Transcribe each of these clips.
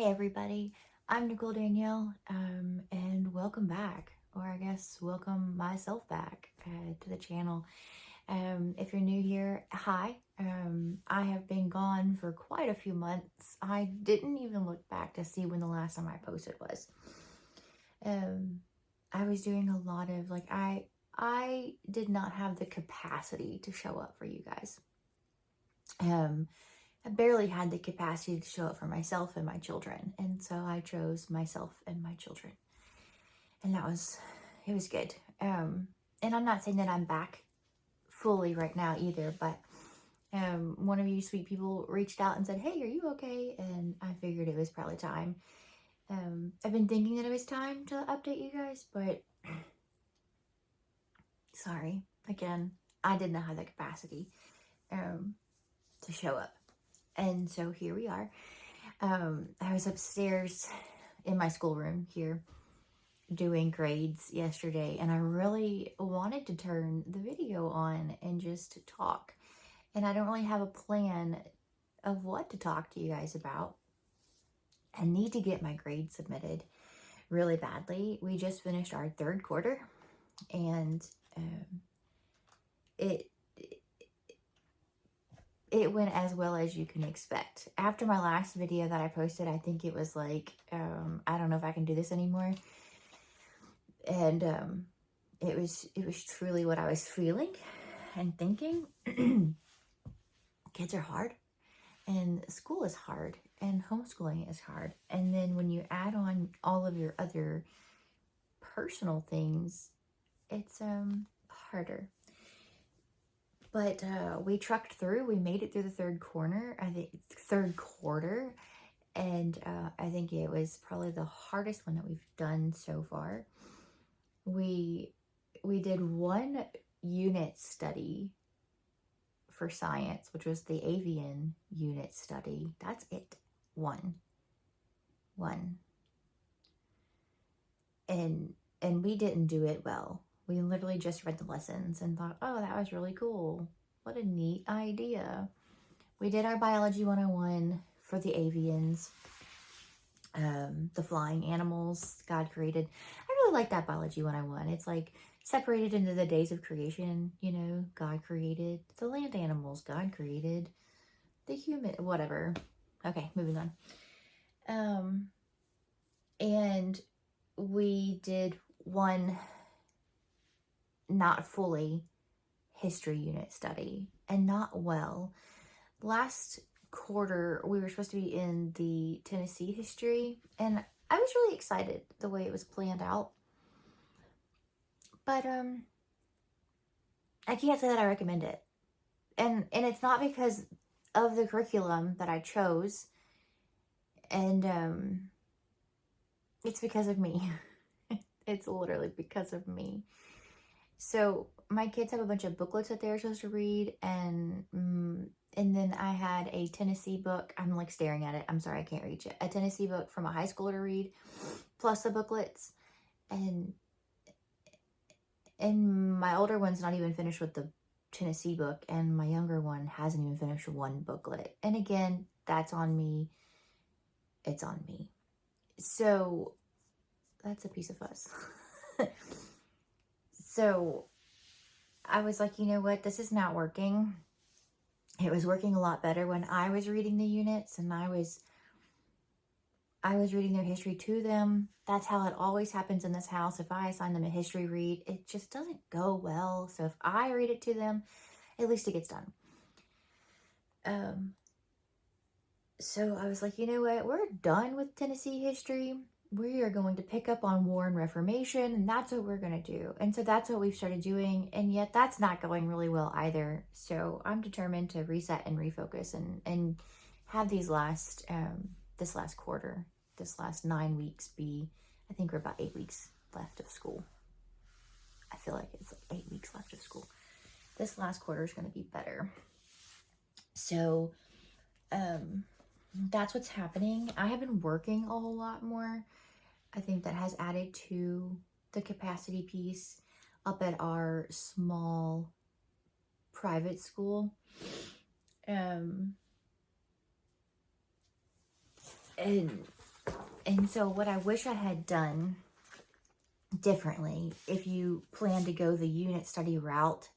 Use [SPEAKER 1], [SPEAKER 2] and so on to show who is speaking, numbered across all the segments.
[SPEAKER 1] Hey everybody, I'm Nicole Danielle, and welcome back, or I guess welcome myself back to the channel. If you're new here, hi. I have been gone for quite a few months. I didn't even look back to see when the last time I posted was. I was doing a lot of I did not have the capacity to show up for you guys. I barely had the capacity to show up for myself and my children. And so I chose myself and my children. And it was good. And I'm not saying that I'm back fully right now either, but one of you sweet people reached out and said, "Hey, are you okay?" And I figured it was probably time. I've been thinking that it was time to update you guys, but sorry, again, I did not have the capacity to show up. And so here we are. I was upstairs in my schoolroom here doing grades yesterday, and I really wanted to turn the video on and just talk. And I don't really have a plan of what to talk to you guys about. I need to get my grades submitted really badly. We just finished our third quarter, and it went as well as you can expect. After my last video that I posted, I think it was like, I don't know if I can do this anymore. And it was truly what I was feeling and thinking. Kids are hard, and school is hard, and homeschooling is hard. And then when you add on all of your other personal things, it's harder. But we trucked through. We made it through the third quarter, and I think it was probably the hardest one that we've done so far. We did one unit study for science, which was the avian unit study. That's it. One. And we didn't do it well. We literally just read the lessons and thought, oh, that was really cool. What a neat idea. We did our biology 101 for the avians, the flying animals God created. I really like that biology 101. It's like separated into the days of creation. You know, God created the land animals, God created the human, whatever. Okay, moving on. And we did one not fully history unit study, and not well. Last quarter, we were supposed to be in the Tennessee history, and I was really excited the way it was planned out. But I can't say that I recommend it. And it's not because of the curriculum that I chose, and it's because of me. It's literally because of me. So my kids have a bunch of booklets that they're supposed to read, and then I had a Tennessee book. I'm like staring at it. I'm sorry, I can't reach it. A Tennessee book from a high schooler to read, plus the booklets, and my older one's not even finished with the Tennessee book, and my younger one hasn't even finished one booklet. And again, that's on me. It's on me. So that's a piece of us. So I was like, you know what? This is not working. It was working a lot better when I was reading the units, and I was reading their history to them. That's how it always happens in this house. If I assign them a history read, it just doesn't go well. So if I read it to them, at least it gets done. So I was like, you know what? We're done with Tennessee history. We are going to pick up on War and Reformation, and that's what we're going to do. And so that's what we've started doing, and yet that's not going really well either. So I'm determined to reset and refocus and have these this last quarter, this last 9 weeks be, I think we're about 8 weeks left of school. I feel like it's like 8 weeks left of school. This last quarter is going to be better. So, that's what's happening. I have been working a whole lot more. I think that has added to the capacity piece up at our small private school. And And so what I wish I had done differently, if you plan to go the unit study route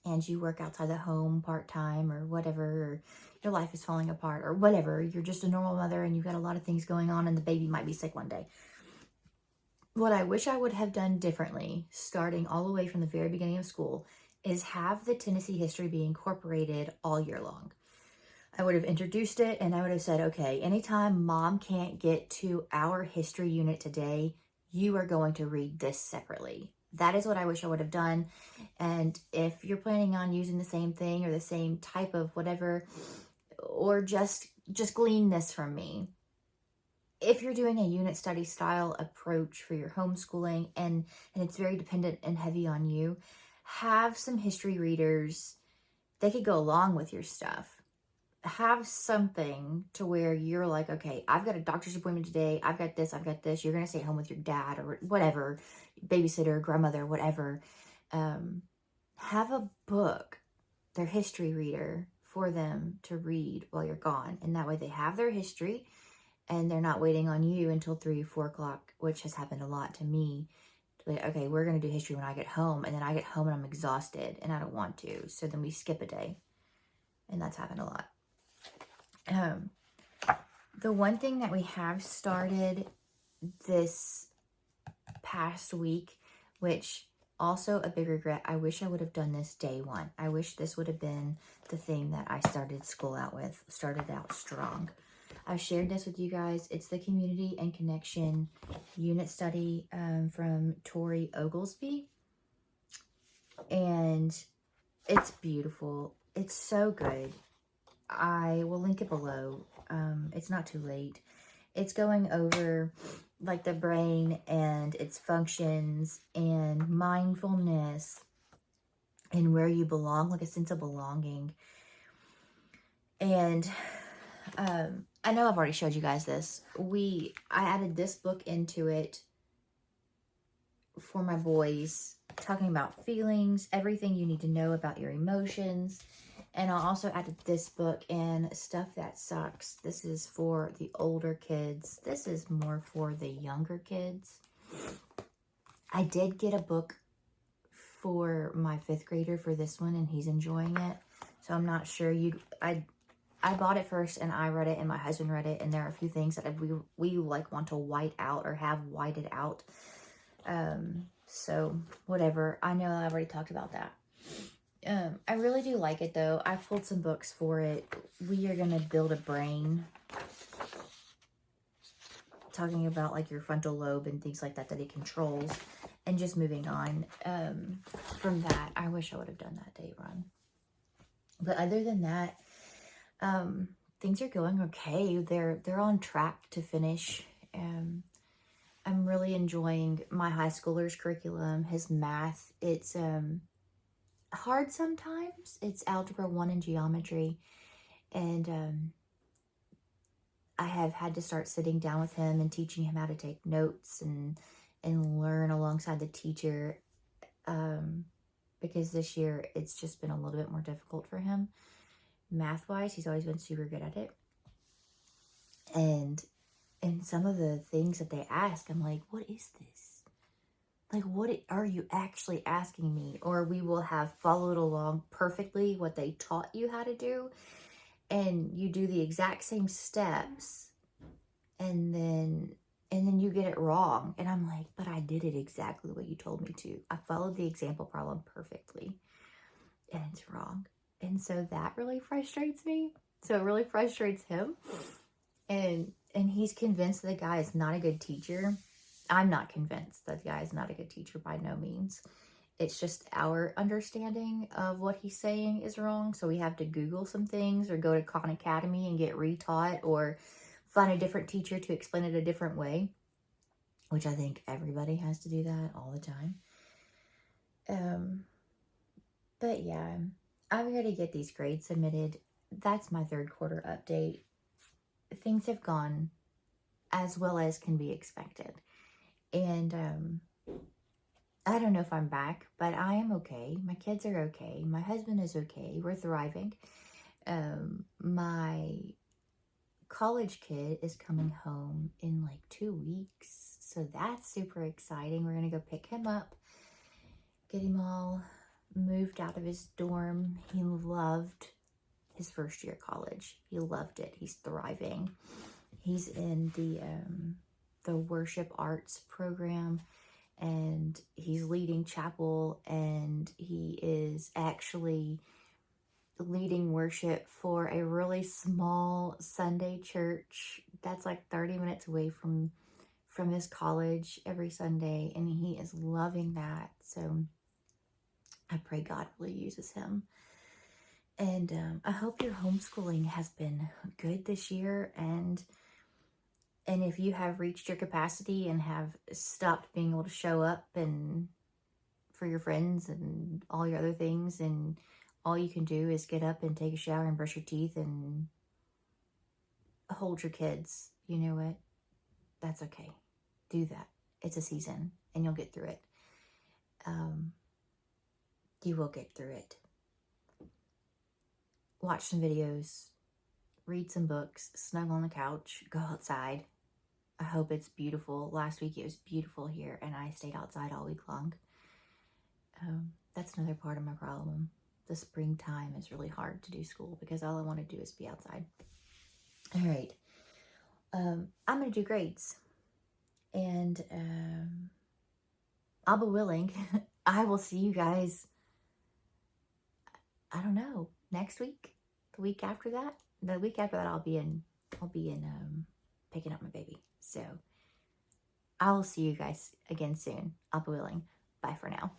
[SPEAKER 1] and you work outside the home part-time or whatever, or your life is falling apart or whatever, you're just a normal mother and you've got a lot of things going on and the baby might be sick one day. What I wish I would have done differently, starting all the way from the very beginning of school, is have the Tennessee history be incorporated all year long. I would have introduced it and I would have said, okay, anytime mom can't get to our history unit today, you are going to read this separately. That is what I wish I would have done. And if you're planning on using the same thing or the same type of whatever, or just glean this from me, if you're doing a unit study style approach for your homeschooling and it's very dependent and heavy on you, have some history readers. They could go along with your stuff. Have something to where you're like, okay, I've got a doctor's appointment today. I've got this. You're going to stay home with your dad or whatever, babysitter, grandmother, whatever. Have a book, their history reader, for them to read while you're gone. And that way they have their history and they're not waiting on you until 3 or 4 o'clock, which has happened a lot to me. Okay, we're going to do history when I get home. And then I get home and I'm exhausted and I don't want to. So then we skip a day. And that's happened a lot. The one thing that we have started this past week, which also a big regret, I wish I would have done this day one. I wish this would have been the thing that I started school out with, started out strong. I've shared this with you guys. It's the Community and Connection Unit Study from Tori Oglesby. And it's beautiful. It's so good. I will link it below. It's not too late. It's going over like the brain and its functions and mindfulness and where you belong, like a sense of belonging. And I know I've already showed you guys this. I added this book into it for my boys, talking about feelings, everything you need to know about your emotions. And I also added this book and Stuff That Sucks. This is for the older kids. This is more for the younger kids. I did get a book for my 5th grader for this one, and he's enjoying it. So I'm not sure I bought it first, and I read it, and my husband read it, and there are a few things that we like want to white out or have whited out. So whatever. I know I already talked about that. I really do like it though. I pulled some books for it. We are going to build a brain. Talking about like your frontal lobe and things like that it controls. And just moving on from that. I wish I would have done that day run. But other than that, things are going okay. They're on track to finish. I'm really enjoying my high schooler's curriculum, his math. It's hard sometimes. It's Algebra 1 and Geometry. And I have had to start sitting down with him and teaching him how to take notes and learn alongside the teacher. Because this year it's just been a little bit more difficult for him. Math-wise, he's always been super good at it. And some of the things that they ask, I'm like, what is this? Like, what are you actually asking me? Or we will have followed along perfectly what they taught you how to do. And you do the exact same steps. And then you get it wrong. And I'm like, but I did it exactly what you told me to. I followed the example problem perfectly. And it's wrong. And so that really frustrates me. So it really frustrates him. And he's convinced the guy is not a good teacher. I'm not convinced that the guy is not a good teacher by no means. It's just our understanding of what he's saying is wrong. So we have to Google some things or go to Khan Academy and get retaught or find a different teacher to explain it a different way, which I think everybody has to do that all the time. But yeah, I'm going to get these grades submitted. That's my 3rd quarter update. Things have gone as well as can be expected. And I don't know if I'm back, but I am okay. My kids are okay. My husband is okay. We're thriving. My college kid is coming home in like 2 weeks. So that's super exciting. We're going to go pick him up, get him all moved out of his dorm. He loved his first year of college. He loved it. He's thriving. He's in the worship arts program, and he's leading chapel, and he is actually leading worship for a really small Sunday church that's like 30 minutes away from his college every Sunday, and he is loving that. So I pray God really uses him. And I hope your homeschooling has been good this year, and if you have reached your capacity and have stopped being able to show up and for your friends and all your other things, and all you can do is get up and take a shower and brush your teeth and hold your kids, you know what? That's okay. Do that. It's a season, and you'll get through it. You will get through it. Watch some videos, read some books, snuggle on the couch, go outside. I hope it's beautiful. Last week it was beautiful here, and I stayed outside all week long. That's another part of my problem. The springtime is really hard to do school because all I want to do is be outside. All right. I'm going to do grades. And I'll be willing. I will see you guys, I don't know, next week, the week after that. The week after that, I'll be in picking up my baby. So I will see you guys again soon. I'll be willing. Bye for now.